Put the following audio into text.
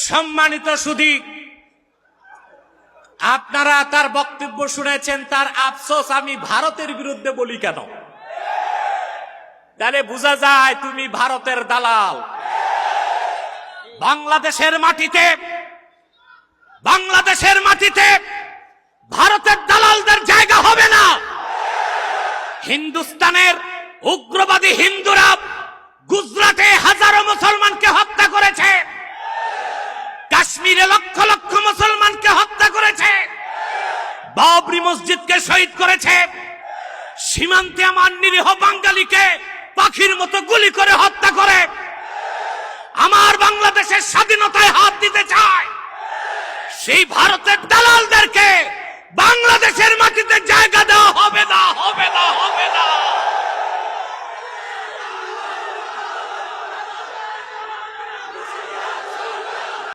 সম্মানিত সুধী, আপনারা তার বক্তব্য শুনেছেন, তার আফসোস আমি ভারতের বিরুদ্ধে বলি কেন? তাহলে বোঝা যায় তুমি ভারতের দালাল। বাংলাদেশের মাটিতে ভারতের দালালদের জায়গা হবে না। হিন্দুস্তানের উগ্রবাদী হিন্দুরা গুজরাটে হাজারো মুসলমানকে হত্যা করেছে, কাশ্মীরে লক্ষ লক্ষ মুসলমানকে হত্যা করেছে, বাবরি মসজিদকে শহীদ করেছে, সীমান্তে আমার নিরীহ বাঙালিকে পাখির মতো গুলি করে হত্যা করে আমার বাংলাদেশের স্বাধীনতায় হাত দিতে চায়। সেই ভারতের দালালদেরকে বাংলাদেশের মাটিতে জায়গা দেওয়া হবে না, হবে না, হবে না।